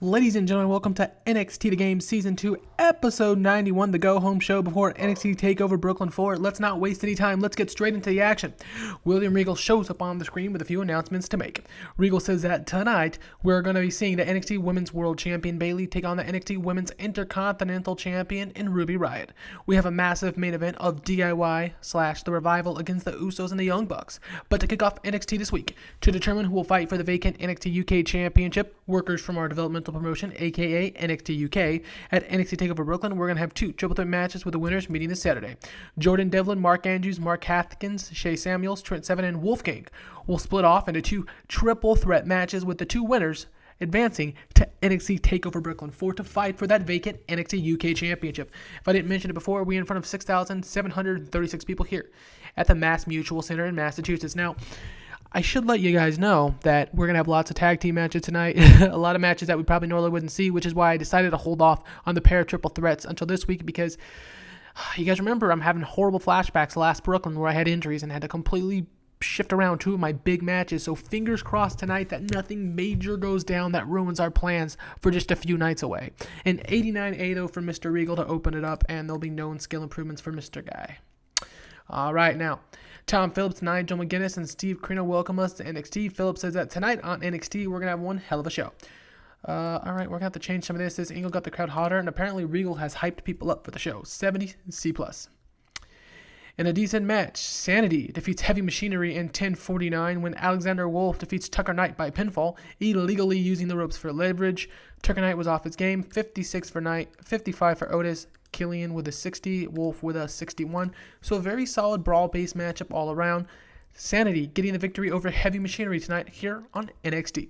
Ladies and gentlemen, welcome to NXT The Game Season 2, Episode 91, the go-home show before NXT TakeOver Brooklyn 4. Let's not waste any time. Let's get straight into the action. William Regal shows up on the screen with a few announcements to make. Regal says that tonight, we're going to be seeing the NXT Women's World Champion Bayley take on the NXT Women's Intercontinental Champion in Ruby Riott. We have a massive main event of DIY/The Revival against the Usos and the Young Bucks. But to kick off NXT this week, to determine who will fight for the vacant NXT UK Championship, workers from our developmental promotion, aka NXT UK, at NXT TakeOver Brooklyn, we're going to have two triple threat matches with the winners meeting this Saturday. Jordan Devlin, Mark Andrews, Mark Haskins, Shea Samuels, Trent Seven, and Wolfgang will split off into two triple threat matches with the two winners advancing to NXT TakeOver Brooklyn 4 to fight for that vacant NXT UK Championship. If I didn't mention it before, we're in front of 6,736 people here at the Mass Mutual Center in Massachusetts. Now, I should let you guys know that we're going to have lots of tag team matches tonight, a lot of matches that we probably normally wouldn't see, which is why I decided to hold off on the pair of triple threats until this week because you guys remember I'm having horrible flashbacks last Brooklyn where I had injuries and had to completely shift around two of my big matches. So fingers crossed tonight that nothing major goes down that ruins our plans for just a few nights away. An 89A though for Mr. Regal to open it up, and there'll be known skill improvements for Mr. Guy. All right, now, Tom Phillips, Nigel McGuinness, and Steve Corino welcome us to NXT. Phillips says that tonight on NXT, we're going to have one hell of a show. All right, we're going to have to change some of this. This angle got the crowd hotter, and apparently Regal has hyped people up for the show. 70 C+. In a decent match, Sanity defeats Heavy Machinery in 10:49 when Alexander Wolf defeats Tucker Knight by pinfall, illegally using the ropes for leverage. Tucker Knight was off his game, 56 for Knight, 55 for Otis. Killian with a 60, Wolf with a 61. So a very solid brawl-based matchup all around. Sanity getting the victory over Heavy Machinery tonight here on NXT.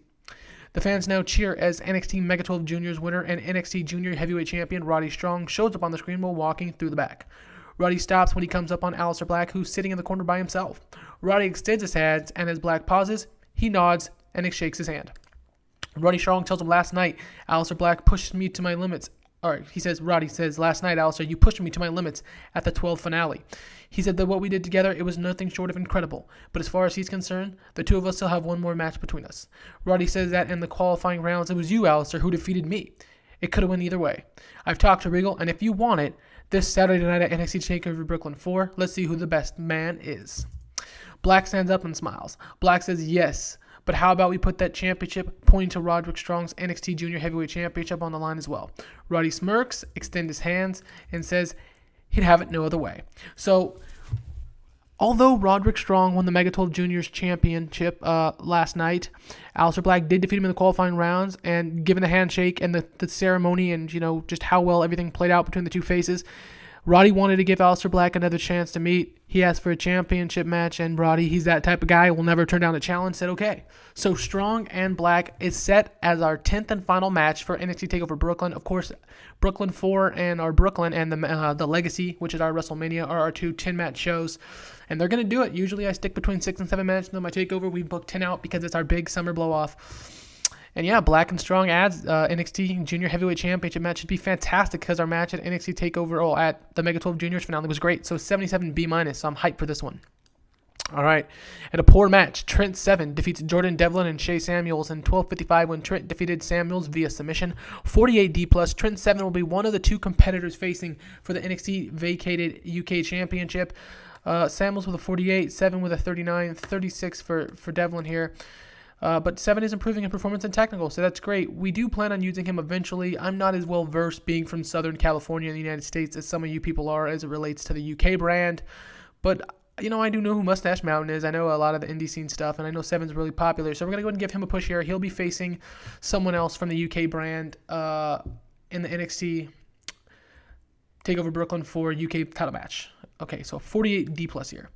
The fans now cheer as NXT Mega 12 Juniors winner and NXT Junior Heavyweight Champion Rowdy Strong shows up on the screen while walking through the back. Rowdy stops when he comes up on Aleister Black, who's sitting in the corner by himself. Rowdy extends his hands, and as Black pauses, he nods and shakes his hand. Rowdy Strong tells him last night, Aleister Black pushed me to my limits. Rowdy says, last night, Aleister, you pushed me to my limits at the 12 finale. He said that what we did together, it was nothing short of incredible. But as far as he's concerned, the two of us still have one more match between us. Rowdy says that in the qualifying rounds, it was you, Aleister, who defeated me. It could have went either way. I've talked to Regal, and if you want it, this Saturday night at NXT TakeOver Brooklyn 4, let's see who the best man is. Black stands up and smiles. Black says, yes, but how about we put that championship, pointing to Roderick Strong's NXT Junior Heavyweight Championship, on the line as well. Rowdy smirks, extends his hands, and says he'd have it no other way. So, although Roderick Strong won the Mega 12 Juniors Championship last night, Aleister Black did defeat him in the qualifying rounds, and given the handshake and the ceremony and, just how well everything played out between the two faces, Rowdy wanted to give Aleister Black another chance to meet. He asked for a championship match, and Rowdy, he's that type of guy, will never turn down a challenge, said okay. So Strong and Black is set as our 10th and final match for NXT TakeOver Brooklyn. Of course, Brooklyn 4 and our Brooklyn and the Legacy, which is our WrestleMania, are our two 10-match shows. And they're going to do it. Usually I stick between 6 and 7 matches. On my TakeOver, we book 10 out because it's our big summer blow-off. And yeah, Black and Strong adds NXT Junior Heavyweight Championship match should be fantastic because our match at NXT TakeOver, at the Mega 12 Juniors finale was great. So 77 B-, so I'm hyped for this one. All right. In a poor match, Trent Seven defeats Jordan Devlin and Shea Samuels in 12:55 when Trent defeated Samuels via submission. 48 D+. Trent Seven will be one of the two competitors facing for the NXT vacated UK Championship. Samuels with a 48, Seven with a 39, 36 for Devlin here. But Seven is improving in performance and technical, so that's great. We do plan on using him eventually. I'm not as well versed being from Southern California in the United States as some of you people are as it relates to the UK brand. But, I do know who Mustache Mountain is. I know a lot of the indie scene stuff, and I know Seven's really popular. So we're going to go ahead and give him a push here. He'll be facing someone else from the UK brand in the NXT TakeOver Brooklyn 4 UK title match. Okay, so 48 D+ here.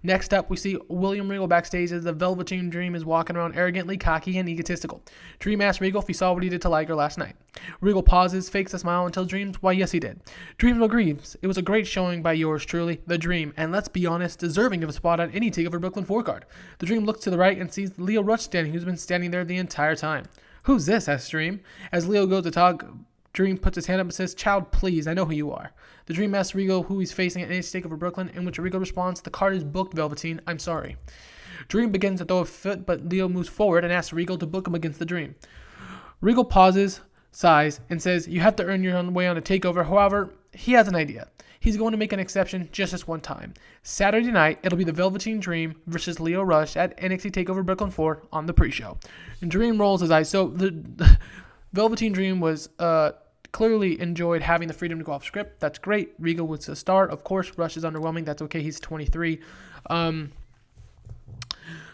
Next up, we see William Regal backstage as the Velveteen Dream is walking around arrogantly, cocky, and egotistical. Dream asks Regal if he saw what he did to Liger last night. Regal pauses, fakes a smile, and tells Dreams, why, yes, he did. Dream agrees. It was a great showing by yours truly, the Dream, and let's be honest, deserving of a spot on any TakeOver Brooklyn 4 card. The Dream looks to the right and sees Leo Rush standing, who's been standing there the entire time. Who's this? Asks Dream. As Leo goes to talk, Dream puts his hand up and says, child, please, I know who you are. The Dream asks Regal who he's facing at NXT TakeOver Brooklyn, in which Regal responds, the card is booked, Velveteen, I'm sorry. Dream begins to throw a fit, but Leo moves forward and asks Regal to book him against the Dream. Regal pauses, sighs, and says, you have to earn your own way on a TakeOver. However, he has an idea. He's going to make an exception just this one time. Saturday night, it'll be the Velveteen Dream versus Leo Rush at NXT TakeOver Brooklyn 4 on the pre-show. And Dream rolls his eyes. So the Velveteen Dream was clearly enjoyed having the freedom to go off script. That's great. Regal was a star. Of course, Rush is underwhelming. That's okay. He's 23.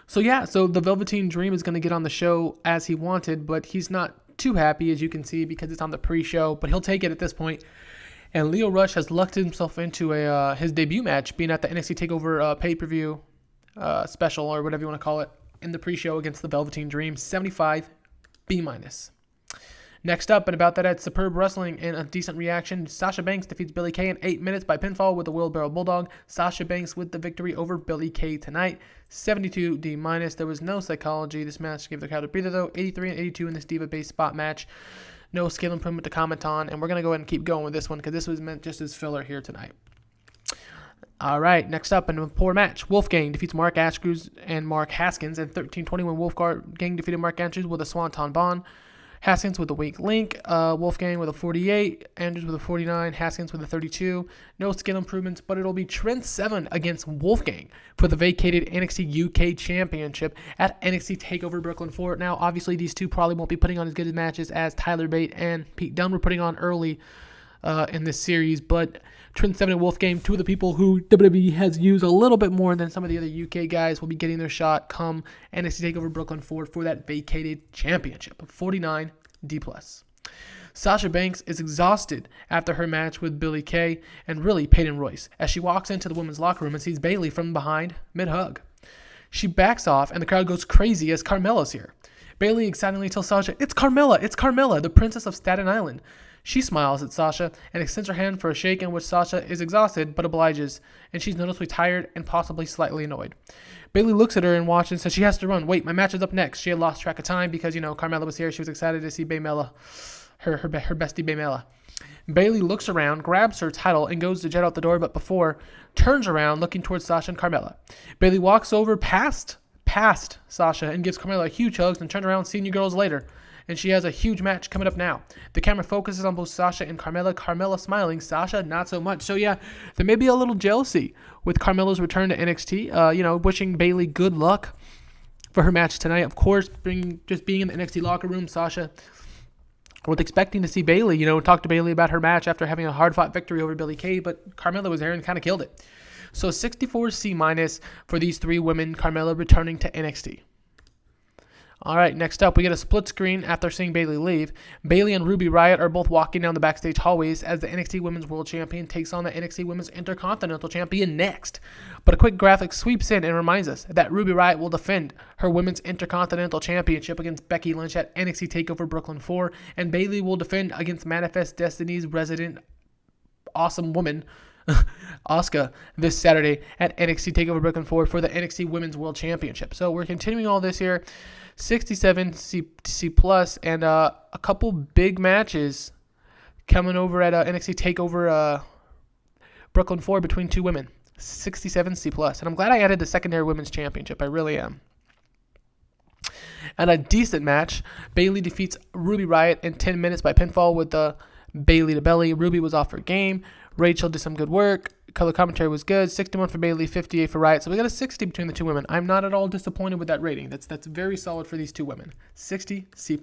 So the Velveteen Dream is going to get on the show as he wanted, but he's not too happy, as you can see, because it's on the pre-show, but he'll take it at this point. And Leo Rush has lucked himself into his debut match, being at the NXT TakeOver pay-per-view special, or whatever you want to call it, in the pre-show against the Velveteen Dream, 75 B-. Next up, and about that at Superb Wrestling and a decent reaction, Sasha Banks defeats Billie Kay in 8 minutes by pinfall with a wheelbarrow bulldog. Sasha Banks with the victory over Billie Kay tonight, 72 D-. There was no psychology. This match gave the crowd a breather, though. 83 and 82 in this Diva-based spot match. No skill improvement to comment on, and we're going to go ahead and keep going with this one because this was meant just as filler here tonight. All right, next up, in a poor match, Wolfgang defeats Mark Andrews and Mark Haskins in 13-20 when Wolfgang defeated Mark Andrews with a Swanton Bomb. Haskins with a weak link, Wolfgang with a 48, Andrews with a 49, Haskins with a 32. No skill improvements, but it'll be Trent 7 against Wolfgang for the vacated NXT UK Championship at NXT TakeOver Brooklyn 4. Now, obviously, these two probably won't be putting on as good as matches as Tyler Bate and Pete Dunne were putting on early in this series, but Trent 7 and Wolfgang, two of the people who WWE has used a little bit more than some of the other UK guys, will be getting their shot come NXT TakeOver Brooklyn 4 for that vacated championship of 49 D+. Sasha Banks is exhausted after her match with Billie Kay and really Peyton Royce as she walks into the women's locker room and sees Bayley from behind mid-hug. She backs off and the crowd goes crazy as Carmella's here. Bayley excitedly tells Sasha, it's Carmella, the princess of Staten Island. She smiles at Sasha and extends her hand for a shake, in which Sasha is exhausted but obliges, and she's noticeably tired and possibly slightly annoyed. Bayley looks at her and watches and says she has to run. Wait, my match is up next. She had lost track of time because, Carmella was here. She was excited to see Baymella, her bestie Baymella. Bayley looks around, grabs her title, and goes to jet out the door, but before, turns around looking towards Sasha and Carmella. Bayley walks over past Sasha and gives Carmella a huge hug and turns around, seeing you girls later. And she has a huge match coming up now. The camera focuses on both Sasha and Carmella. Carmella smiling, Sasha not so much. So yeah, there may be a little jealousy with Carmella's return to NXT. Wishing Bayley good luck for her match tonight. Of course, just being in the NXT locker room, Sasha was expecting to see Bayley, talk to Bayley about her match after having a hard-fought victory over Billie Kay, but Carmella was there and kind of killed it. So 64 C- for these three women, Carmella returning to NXT. All right, next up, we get a split screen after seeing Bayley leave. Bayley and Ruby Riott are both walking down the backstage hallways as the NXT Women's World Champion takes on the NXT Women's Intercontinental Champion next. But a quick graphic sweeps in and reminds us that Ruby Riott will defend her Women's Intercontinental Championship against Becky Lynch at NXT TakeOver Brooklyn 4, and Bayley will defend against Manifest Destiny's resident awesome woman, Asuka, this Saturday at NXT TakeOver Brooklyn 4 for the NXT Women's World Championship. So we're continuing all this here. 67 C+, and a couple big matches coming over at NXT TakeOver Brooklyn 4 between two women. 67 C+. And I'm glad I added the secondary women's championship. I really am. And a decent match. Bayley defeats Ruby Riott in 10 minutes by pinfall with the Bayley to belly. Ruby was off her game. Rachel did some good work. Color commentary was good. 61 for Bayley, 58 for Riott. So we got a 60 between the two women. I'm not at all disappointed with that rating. That's very solid for these two women. 60 C+.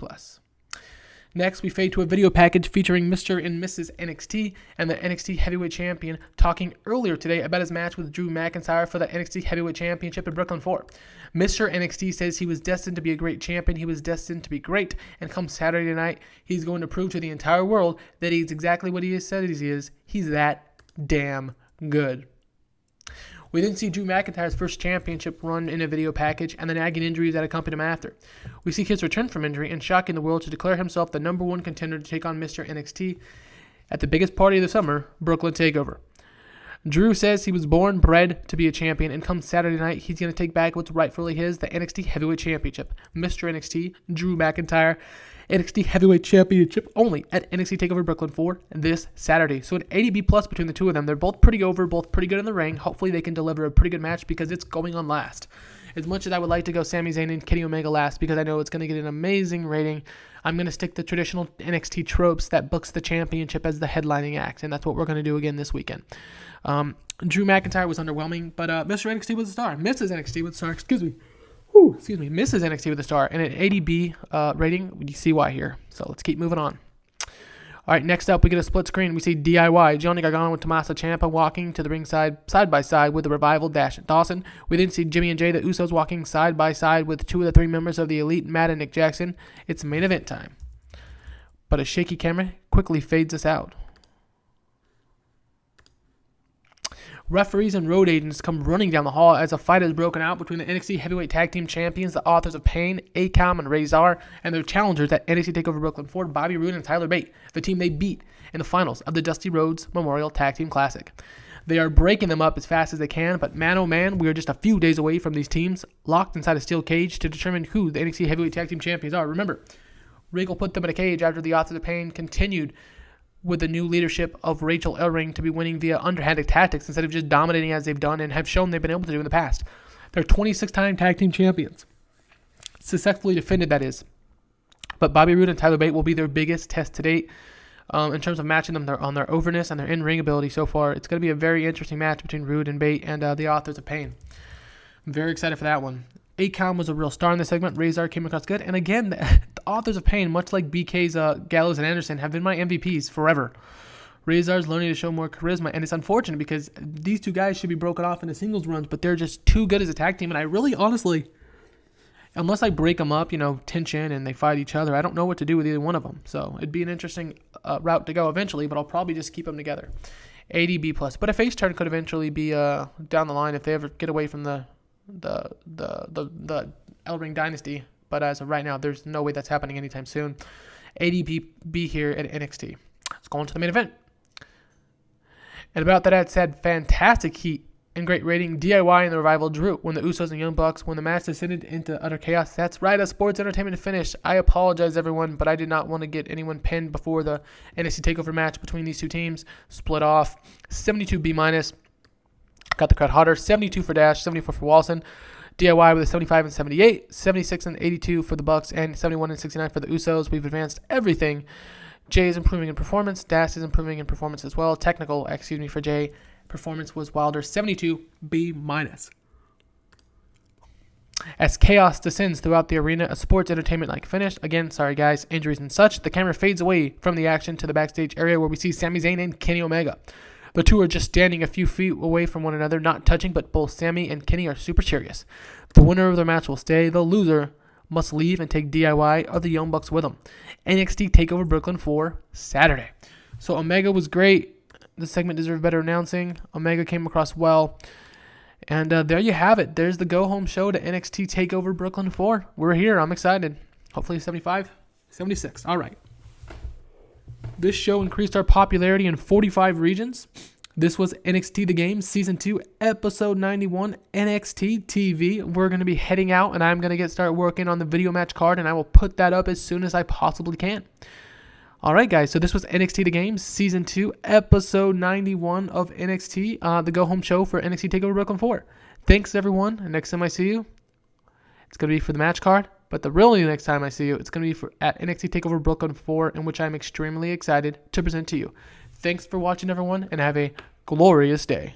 Next, we fade to a video package featuring Mr. and Mrs NXT and the NXT Heavyweight Champion talking earlier today about his match with Drew McIntyre for the NXT Heavyweight Championship in Brooklyn 4. Mr. NXT says he was destined to be a great champion. He was destined to be great. And come Saturday night, he's going to prove to the entire world that he's exactly what he has said he is. He's that damn good. We didn't see Drew McIntyre's first championship run in a video package and the nagging injuries that accompanied him after. We see his return from injury and shocking the world to declare himself the #1 contender to take on Mr. NXT at the biggest party of the summer, Brooklyn TakeOver. Drew says he was born, bred to be a champion, and come Saturday night, he's going to take back what's rightfully his, the NXT Heavyweight Championship. Mr. NXT, Drew McIntyre, NXT Heavyweight Championship only at NXT TakeOver Brooklyn 4 this Saturday. So an 80B plus between the two of them. They're both pretty over, both pretty good in the ring. Hopefully they can deliver a pretty good match because it's going on last. As much as I would like to go Sami Zayn and Kenny Omega last because I know it's going to get an amazing rating, I'm going to stick to traditional NXT tropes that books the championship as the headlining act, and that's what we're going to do again this weekend. Drew McIntyre was underwhelming, but Mr. NXT was a star. Mrs. NXT was a star, Mrs. NXT with a star, and an 80B rating. You see why here. So let's keep moving on. All right, next up, we get a split screen. We see DIY, Johnny Gargano and Tommaso Ciampa walking to the ringside side by side with the Revival, Dash and Dawson. We then see Jimmy and Jay, the Usos, walking side by side with 2 of the 3 members of the Elite, Matt and Nick Jackson. It's main event time. But a shaky camera quickly fades us out. Referees and road agents come running down the hall as a fight has broken out between the NXT Heavyweight Tag Team Champions, the Authors of Pain, Akam and Razor, and their challengers at NXT TakeOver Brooklyn 4, Bobby Roode and Tyler Bate, the team they beat in the finals of the Dusty Rhodes Memorial Tag Team Classic. They are breaking them up as fast as they can, but man oh man, we are just a few days away from these teams locked inside a steel cage to determine who the NXT Heavyweight Tag Team Champions are. Remember, Regal put them in a cage after the Authors of Pain continued with the new leadership of Rachel Ellering to be winning via underhanded tactics instead of just dominating as they've done and have shown they've been able to do in the past. They're 26-time tag team champions. Successfully defended, that is. But Bobby Roode and Tyler Bate will be their biggest test to date in terms of matching them on their overness and their in-ring ability so far. It's going to be a very interesting match between Roode and Bate and the Authors of Pain. I'm very excited for that one. Akam was a real star in this segment. Razor came across good. And again, the Authors of Pain, much like BK's Gallows and Anderson, have been my MVPs forever. Razor's learning to show more charisma, and it's unfortunate because these 2 guys should be broken off into singles runs, but they're just too good as a tag team. And I really, honestly, unless I break them up, tension, and they fight each other, I don't know what to do with either one of them. So it'd be an interesting route to go eventually, but I'll probably just keep them together. 80B plus. But a face turn could eventually be down the line if they ever get away from the Ellering dynasty, but as of right now, there's no way that's happening anytime soon. 80B here at NXT. Let's go on to the main event. And about that, I'd said fantastic heat and great rating. DIY and the Revival drew when the Usos and Young Bucks, when the match descended into utter chaos. That's right, a sports entertainment finish. I apologize, everyone, but I did not want to get anyone pinned before the NXT TakeOver match between these 2 teams. Split off. 72B minus. Got the crowd hotter. 72 for Dash, 74 for Walson. DIY with a 75 and 78, 76 and 82 for the Bucks, and 71 and 69 for the Usos. We've advanced everything. Jay is improving in performance. Dash is improving in performance as well. Technical, for Jay. Performance was Wilder, 72 B minus. As chaos descends throughout the arena, a sports entertainment-like finish. Again, sorry guys, injuries and such. The camera fades away from the action to the backstage area where we see Sami Zayn and Kenny Omega. The 2 are just standing a few feet away from one another, not touching, but both Sami and Kenny are super serious. The winner of their match will stay. The loser must leave and take DIY or the Young Bucks with them. NXT TakeOver Brooklyn 4 Saturday. So Omega was great. The segment deserved better announcing. Omega came across well. And there you have it. There's the go-home show to NXT TakeOver Brooklyn 4. We're here. I'm excited. Hopefully 75, 76. All right. This show increased our popularity in 45 regions. This was NXT The Game, Season 2, Episode 91, NXT TV. We're going to be heading out, and I'm going to start working on the video match card, and I will put that up as soon as I possibly can. All right, guys, so this was NXT The Game, Season 2, Episode 91 of NXT, the go-home show for NXT TakeOver Brooklyn 4. Thanks, everyone, and next time I see you, it's going to be for the match card. But the really next time I see you, it's going to be at NXT TakeOver Brooklyn 4, in which I'm extremely excited to present to you. Thanks for watching, everyone, and have a glorious day.